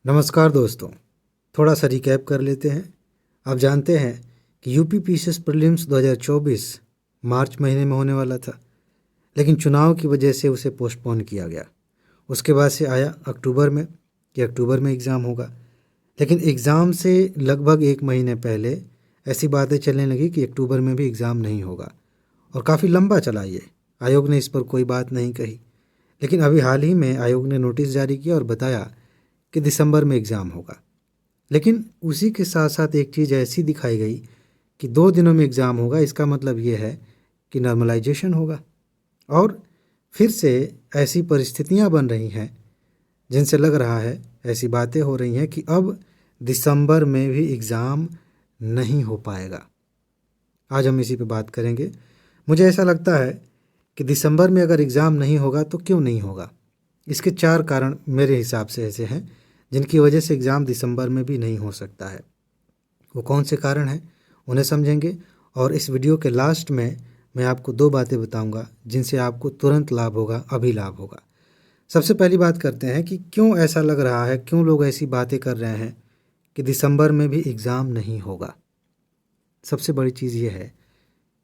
नमस्कार दोस्तों, थोड़ा सा रिकैप कर लेते हैं। आप जानते हैं कि यूपी पीसीएस प्रीलिम्स 2024 मार्च महीने में होने वाला था, लेकिन चुनाव की वजह से उसे पोस्टपोन किया गया। उसके बाद से आया अक्टूबर में कि अक्टूबर में एग्ज़ाम होगा, लेकिन एग्ज़ाम से लगभग एक महीने पहले ऐसी बातें चलने लगी कि अक्टूबर में भी एग्ज़ाम नहीं होगा और काफ़ी लंबा चला ये। आयोग ने इस पर कोई बात नहीं कही, लेकिन अभी हाल ही में आयोग ने नोटिस जारी किया और बताया कि दिसंबर में एग्ज़ाम होगा। लेकिन उसी के साथ साथ एक चीज़ ऐसी दिखाई गई कि 2 दिनों में एग्ज़ाम होगा। इसका मतलब ये है कि नॉर्मलाइजेशन होगा और फिर से ऐसी परिस्थितियां बन रही हैं जिनसे लग रहा है, ऐसी बातें हो रही हैं कि अब दिसंबर में भी एग्ज़ाम नहीं हो पाएगा। आज हम इसी पे बात करेंगे। मुझे ऐसा लगता है कि दिसंबर में अगर एग्ज़ाम नहीं होगा तो क्यों नहीं होगा। इसके 4 कारण मेरे हिसाब से ऐसे हैं जिनकी वजह से एग्ज़ाम दिसंबर में भी नहीं हो सकता है। वो कौन से कारण हैं उन्हें समझेंगे और इस वीडियो के लास्ट में मैं आपको 2 बातें बताऊंगा जिनसे आपको तुरंत लाभ होगा, अभी लाभ होगा। सबसे पहली बात करते हैं कि क्यों ऐसा लग रहा है, क्यों लोग ऐसी बातें कर रहे हैं कि दिसंबर में भी एग्ज़ाम नहीं होगा। सबसे बड़ी चीज़ ये है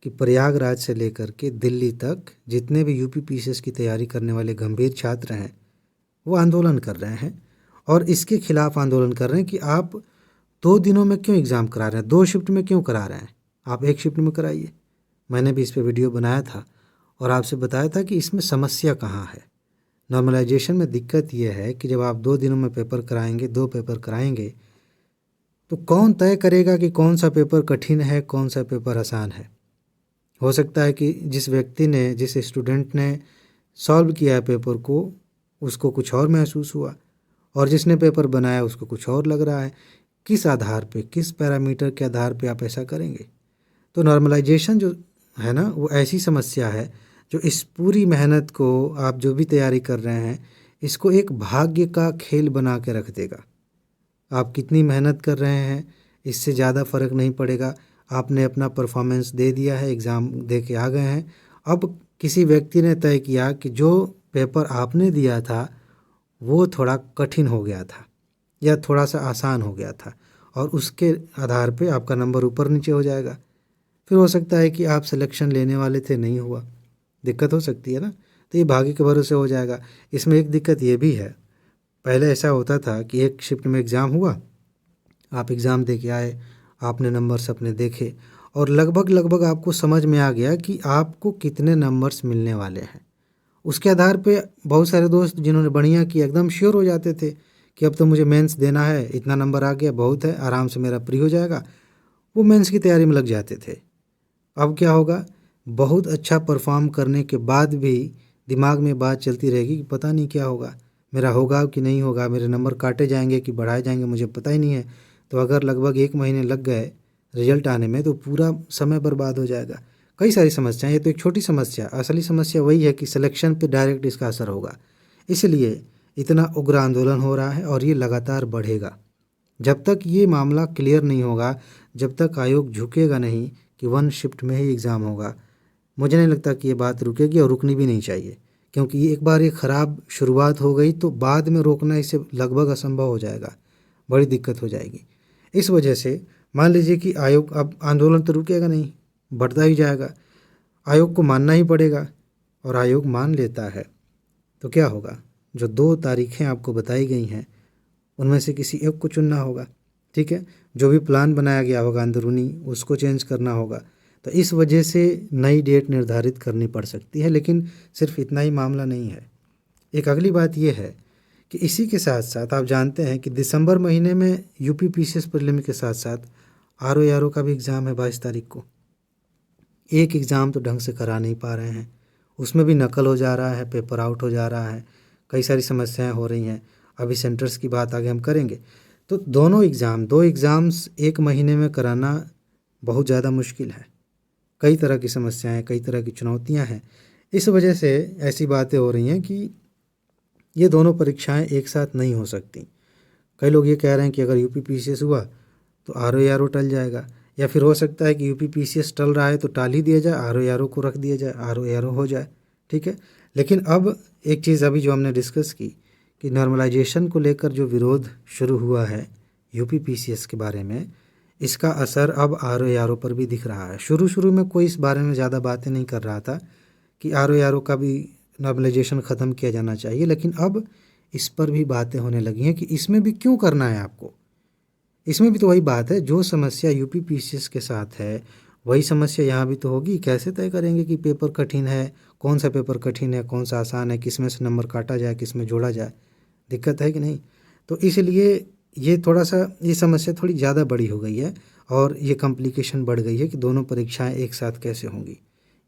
कि प्रयागराज से लेकर के दिल्ली तक जितने भी यूपी पीसीएस की तैयारी करने वाले गंभीर छात्र हैं वो आंदोलन कर रहे हैं और इसके खिलाफ आंदोलन कर रहे हैं कि आप 2 दिनों में क्यों एग्ज़ाम करा रहे हैं, 2 शिफ्ट में क्यों करा रहे हैं, आप 1 शिफ्ट में कराइए। मैंने भी इस पे वीडियो बनाया था और आपसे बताया था कि इसमें समस्या कहाँ है। नॉर्मलाइजेशन में दिक्कत यह है कि जब आप 2 दिनों में पेपर कराएंगे, 2 पेपर कराएंगे, तो कौन तय करेगा कि कौन सा पेपर कठिन है, कौन सा पेपर आसान है। हो सकता है कि जिस व्यक्ति ने, जिस स्टूडेंट ने सॉल्व किया है पेपर को, उसको कुछ और महसूस हुआ और जिसने पेपर बनाया उसको कुछ और लग रहा है। किस आधार पे, किस पैरामीटर के आधार पे आप ऐसा करेंगे। तो नॉर्मलाइजेशन जो है ना, वो ऐसी समस्या है जो इस पूरी मेहनत को, आप जो भी तैयारी कर रहे हैं, इसको एक भाग्य का खेल बना के रख देगा। आप कितनी मेहनत कर रहे हैं इससे ज़्यादा फ़र्क नहीं पड़ेगा। आपने अपना परफॉर्मेंस दे दिया है, एग्ज़ाम दे के आ गए हैं। अब किसी व्यक्ति ने तय किया कि जो पेपर आपने दिया था वो थोड़ा कठिन हो गया था या थोड़ा सा आसान हो गया था और उसके आधार पे आपका नंबर ऊपर नीचे हो जाएगा। फिर हो सकता है कि आप सिलेक्शन लेने वाले थे, नहीं हुआ, दिक्कत हो सकती है ना। तो ये भाग्य के भरोसे हो जाएगा। इसमें एक दिक्कत ये भी है, पहले ऐसा होता था कि 1 शिफ्ट में एग्ज़ाम हुआ, आप एग्ज़ाम दे के आए, आपने नंबर्स अपने देखे और लगभग लगभग आपको समझ में आ गया कि आपको कितने नंबर्स मिलने वाले हैं। उसके आधार पे बहुत सारे दोस्त जिन्होंने बढ़िया किया एकदम श्योर हो जाते थे कि अब तो मुझे मेंस देना है, इतना नंबर आ गया, बहुत है, आराम से मेरा प्री हो जाएगा। वो मेंस की तैयारी में लग जाते थे। अब क्या होगा, बहुत अच्छा परफॉर्म करने के बाद भी दिमाग में बात चलती रहेगी कि पता नहीं क्या होगा, मेरा होगा कि नहीं होगा, मेरे नंबर काटे जाएंगे कि बढ़ाए जाएंगे, मुझे पता ही नहीं है। तो अगर लगभग 1 महीने लग गए रिजल्ट आने में तो पूरा समय बर्बाद हो जाएगा। कई सारी समस्याएं, ये तो एक छोटी समस्या, असली समस्या वही है कि सिलेक्शन पे डायरेक्ट इसका असर होगा। इसलिए इतना उग्र आंदोलन हो रहा है और ये लगातार बढ़ेगा। जब तक ये मामला क्लियर नहीं होगा, जब तक आयोग झुकेगा नहीं कि 1 शिफ्ट में ही एग्ज़ाम होगा, मुझे नहीं लगता कि ये बात रुकेगी और रुकनी भी नहीं चाहिए। क्योंकि ये एक बार ये ख़राब शुरुआत हो गई तो बाद में रोकना इसे लगभग असंभव हो जाएगा, बड़ी दिक्कत हो जाएगी। इस वजह से मान लीजिए कि आयोग, अब आंदोलन तो रुकेगा नहीं, बढ़ता ही जाएगा, आयोग को मानना ही पड़ेगा और आयोग मान लेता है तो क्या होगा, जो 2 तारीखें आपको बताई गई हैं उनमें से किसी एक को चुनना होगा। ठीक है, जो भी प्लान बनाया गया होगा अंदरूनी उसको चेंज करना होगा। तो इस वजह से नई डेट निर्धारित करनी पड़ सकती है, लेकिन सिर्फ इतना ही मामला नहीं है। एक अगली बात यह है कि इसी के साथ साथ आप जानते हैं कि दिसंबर महीने में यूपी पीसीएस प्रीलिम के साथ साथ आरओ का भी एग्ज़ाम है 22 तारीख को। एक एग्ज़ाम तो ढंग से करा नहीं पा रहे हैं, उसमें भी नकल हो जा रहा है, पेपर आउट हो जा रहा है, कई सारी समस्याएं हो रही हैं। अभी सेंटर्स की बात आगे हम करेंगे। तो दोनों एग्ज़ाम, 2 एग्ज़ाम्स 1 महीने में कराना बहुत ज़्यादा मुश्किल है। कई तरह की समस्याएं, कई तरह की चुनौतियां हैं। इस वजह से ऐसी बातें हो रही हैं कि ये दोनों परीक्षाएं एक साथ नहीं हो सकती। कई लोग ये कह रहे हैं कि अगर यूपी पीसीएस हुआ तो आरओ टल जाएगा, या फिर हो सकता है कि यूपी पीसीएस टल रहा है तो टाल ही दिया जाए, आरओ को रख दिया जाए, आरओ हो जाए। ठीक है, लेकिन अब एक चीज़ अभी जो हमने डिस्कस की कि नॉर्मलाइजेशन को लेकर जो विरोध शुरू हुआ है यूपी पीसीएस के बारे में, इसका असर अब आरओ पर भी दिख रहा है। शुरू शुरू में कोई इस बारे में ज़्यादा बातें नहीं कर रहा था कि आरओ का भी नॉर्मलाइजेशन ख़त्म किया जाना चाहिए, लेकिन अब इस पर भी बातें होने लगी हैं कि इसमें भी क्यों करना है आपको। इसमें भी तो वही बात है, जो समस्या यूपी पीसीएस के साथ है वही समस्या यहाँ भी तो होगी। कैसे तय करेंगे कि पेपर कठिन है, कौन सा पेपर कठिन है, कौन सा आसान है, किस में से नंबर काटा जाए, किस में जोड़ा जाए, दिक्कत है कि नहीं। तो इसलिए ये थोड़ा सा ये समस्या थोड़ी ज़्यादा बड़ी हो गई है और ये कॉम्प्लिकेशन बढ़ गई है कि दोनों परीक्षाएं एक साथ कैसे होंगी।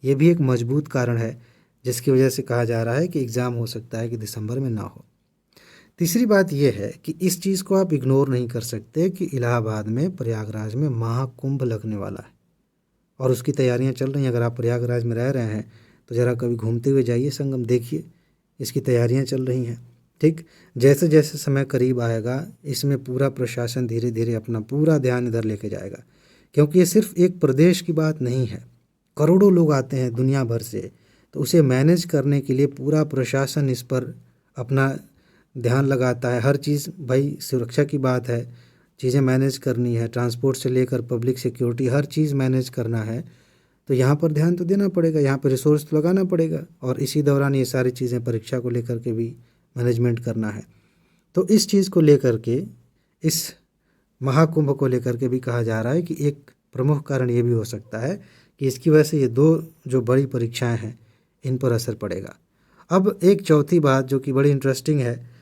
ये भी एक मजबूत कारण है जिसकी वजह से कहा जा रहा है कि एग्ज़ाम हो सकता है कि दिसंबर में ना हो। तीसरी बात यह है कि इस चीज़ को आप इग्नोर नहीं कर सकते कि इलाहाबाद में, प्रयागराज में महाकुंभ लगने वाला है और उसकी तैयारियां चल रही हैं। अगर आप प्रयागराज में रह रहे हैं तो ज़रा कभी घूमते हुए जाइए संगम, देखिए इसकी तैयारियां चल रही हैं। ठीक, जैसे जैसे समय करीब आएगा इसमें पूरा प्रशासन धीरे धीरे अपना पूरा ध्यान इधर लेके जाएगा, क्योंकि ये सिर्फ एक प्रदेश की बात नहीं है, करोड़ों लोग आते हैं दुनिया भर से, तो उसे मैनेज करने के लिए पूरा प्रशासन इस पर अपना ध्यान लगाता है। हर चीज़, भाई सुरक्षा की बात है, चीज़ें मैनेज करनी है, ट्रांसपोर्ट से लेकर पब्लिक सिक्योरिटी हर चीज़ मैनेज करना है, तो यहाँ पर ध्यान तो देना पड़ेगा, यहाँ पर रिसोर्स तो लगाना पड़ेगा और इसी दौरान ये सारी चीज़ें परीक्षा को लेकर के भी मैनेजमेंट करना है। तो इस चीज़ को लेकर के, इस महाकुंभ को लेकर के भी कहा जा रहा है कि एक प्रमुख कारण ये भी हो सकता है कि इसकी वजह से ये दो जो बड़ी परीक्षाएं हैं इन पर असर पड़ेगा। अब एक चौथी बात जो कि बड़ी इंटरेस्टिंग है,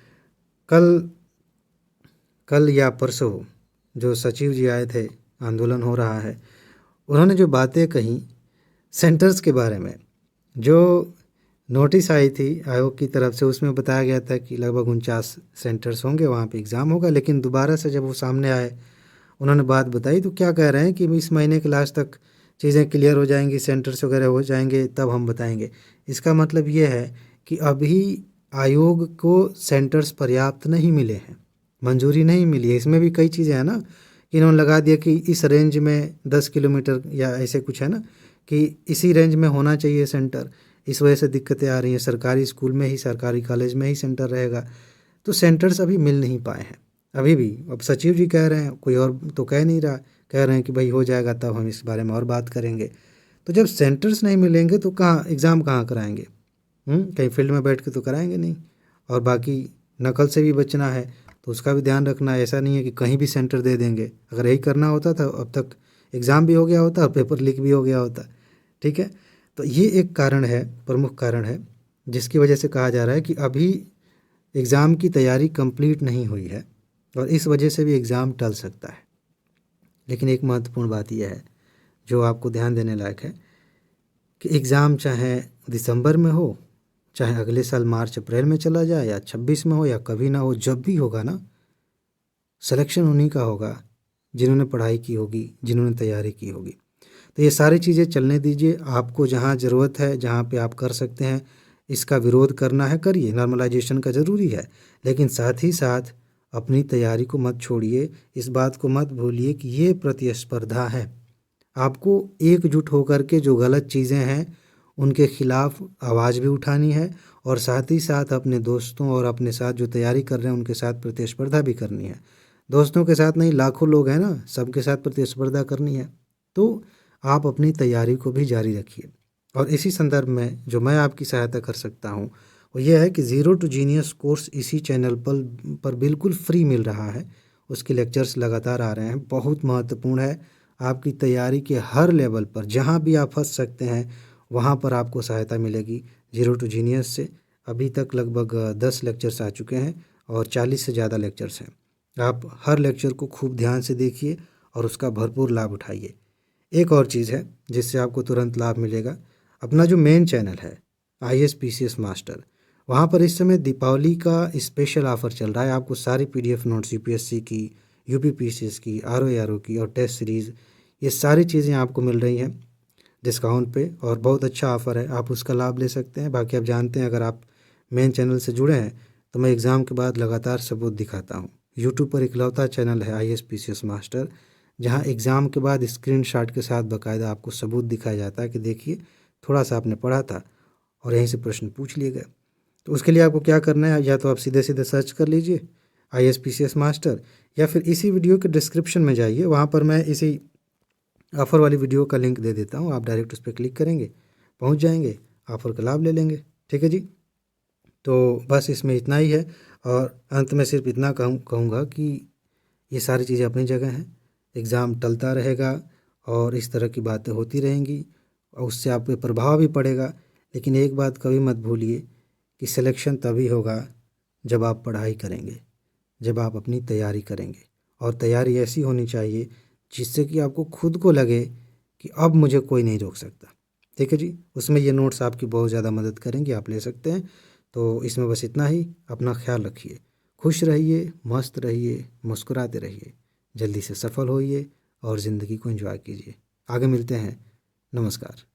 कल या परसों जो सचिव जी आए थे, आंदोलन हो रहा है, उन्होंने जो बातें कही सेंटर्स के बारे में, जो नोटिस आई थी आयोग की तरफ से, उसमें बताया गया था कि लगभग 49 सेंटर्स होंगे, वहाँ पे एग्ज़ाम होगा। लेकिन दोबारा से जब वो सामने आए, उन्होंने बात बताई तो क्या कह रहे हैं कि इस महीने के लास्ट तक चीज़ें क्लियर हो जाएंगी, सेंटर्स वगैरह हो जाएंगे, तब हम बताएंगे। इसका मतलब ये है कि अभी आयोग को सेंटर्स पर्याप्त नहीं मिले हैं, मंजूरी नहीं मिली है। इसमें भी कई चीज़ें हैं ना कि इन्होंने लगा दिया कि इस रेंज में 10 किलोमीटर या ऐसे कुछ है ना कि इसी रेंज में होना चाहिए सेंटर, इस वजह से दिक्कतें आ रही हैं। सरकारी स्कूल में ही, सरकारी कॉलेज में ही सेंटर रहेगा, तो सेंटर्स अभी मिल नहीं पाए हैं अभी भी। अब सचिव जी कह रहे हैं, कोई और तो कह नहीं रहा, कह रहे हैं कि भाई हो जाएगा तब हम इस बारे में और बात करेंगे। तो जब सेंटर्स नहीं मिलेंगे तो कहाँ एग्ज़ाम कहाँ कराएंगे? कहीं फील्ड में बैठ के तो कराएंगे नहीं। और बाकी नकल से भी बचना है तो उसका भी ध्यान रखना है। ऐसा नहीं है कि कहीं भी सेंटर दे देंगे, अगर यही करना होता था अब तक एग्ज़ाम भी हो गया होता और पेपर लीक भी हो गया होता। ठीक है, तो ये एक कारण है, प्रमुख कारण है, जिसकी वजह से कहा जा रहा है कि अभी एग्ज़ाम की तैयारी कंप्लीट नहीं हुई है और इस वजह से भी एग्ज़ाम टल सकता है। लेकिन एक महत्वपूर्ण बात यह है जो आपको ध्यान देने लायक है कि एग्ज़ाम चाहे दिसंबर में हो, चाहे अगले साल मार्च अप्रैल में चला जाए, या 26 में हो, या कभी ना हो, जब भी होगा ना, सिलेक्शन उन्हीं का होगा जिन्होंने पढ़ाई की होगी, जिन्होंने तैयारी की होगी। तो ये सारी चीज़ें चलने दीजिए। आपको जहाँ ज़रूरत है, जहाँ पे आप कर सकते हैं, इसका विरोध करना है, करिए। नॉर्मलाइजेशन का ज़रूरी है, लेकिन साथ ही साथ अपनी तैयारी को मत छोड़िए। इस बात को मत भूलिए कि ये प्रतिस्पर्धा है। आपको एकजुट होकर के जो गलत चीज़ें हैं उनके खिलाफ आवाज़ भी उठानी है और साथ ही साथ अपने दोस्तों और अपने साथ जो तैयारी कर रहे हैं उनके साथ प्रतिस्पर्धा भी करनी है। दोस्तों के साथ नहीं, लाखों लोग हैं ना, सबके साथ प्रतिस्पर्धा करनी है। तो आप अपनी तैयारी को भी जारी रखिए। और इसी संदर्भ में जो मैं आपकी सहायता कर सकता हूँ वो यह है कि ज़ीरो टू जीनियस कोर्स इसी चैनल पर बिल्कुल फ्री मिल रहा है। उसके लेक्चर्स लगातार आ रहे हैं, बहुत महत्वपूर्ण है। आपकी तैयारी के हर लेवल पर जहाँ भी आप फंस सकते हैं वहाँ पर आपको सहायता मिलेगी ज़ीरो टू जीनियस से। अभी तक लगभग 10 लेक्चर्स आ चुके हैं और 40 से ज़्यादा लेक्चर्स हैं। आप हर लेक्चर को खूब ध्यान से देखिए और उसका भरपूर लाभ उठाइए। एक और चीज़ है जिससे आपको तुरंत लाभ मिलेगा, अपना जो मेन चैनल है IAS PCS मास्टर, वहाँ पर इस समय दीपावली का स्पेशल ऑफ़र चल रहा है। आपको सारी PDF नोट्स UPSC की, UP PCS की, RO की और टेस्ट सीरीज़, ये सारी चीज़ें आपको मिल रही हैं डिस्काउंट पे और बहुत अच्छा ऑफ़र है, आप उसका लाभ ले सकते हैं। बाकी आप जानते हैं, अगर आप मेन चैनल से जुड़े हैं तो मैं एग्ज़ाम के बाद लगातार सबूत दिखाता हूँ। यूट्यूब पर इकलौता चैनल है IAS PCS मास्टर जहाँ एग्ज़ाम के बाद स्क्रीनशॉट के साथ बाकायदा आपको सबूत दिखाया जाता है कि देखिए थोड़ा सा आपने पढ़ा था और यहीं से प्रश्न पूछ लिए गए। तो उसके लिए आपको क्या करना है, या तो आप सीधे सीधे सर्च कर लीजिए ISPCS मास्टर, या फिर इसी वीडियो के डिस्क्रिप्शन में जाइए, वहाँ पर मैं इसी ऑफ़र वाली वीडियो का लिंक दे देता हूँ। आप डायरेक्ट उस पर क्लिक करेंगे, पहुँच जाएंगे, ऑफ़र का लाभ ले लेंगे। ठीक है जी। तो बस इसमें इतना ही है, और अंत में सिर्फ इतना कहूँगा कि ये सारी चीज़ें अपनी जगह हैं। एग्ज़ाम टलता रहेगा और इस तरह की बातें होती रहेंगी और उससे आप पे प्रभाव भी पड़ेगा, लेकिन एक बात कभी मत भूलिए कि सिलेक्शन तभी होगा जब आप पढ़ाई करेंगे, जब आप अपनी तैयारी करेंगे, और तैयारी ऐसी होनी चाहिए जिससे कि आपको खुद को लगे कि अब मुझे कोई नहीं रोक सकता। ठीक है जी। उसमें ये नोट्स आपकी बहुत ज़्यादा मदद करेंगे, आप ले सकते हैं। तो इसमें बस इतना ही। अपना ख्याल रखिए, खुश रहिए, मस्त रहिए, मुस्कुराते रहिए, जल्दी से सफल होइए और ज़िंदगी को एंजॉय कीजिए। आगे मिलते हैं। नमस्कार।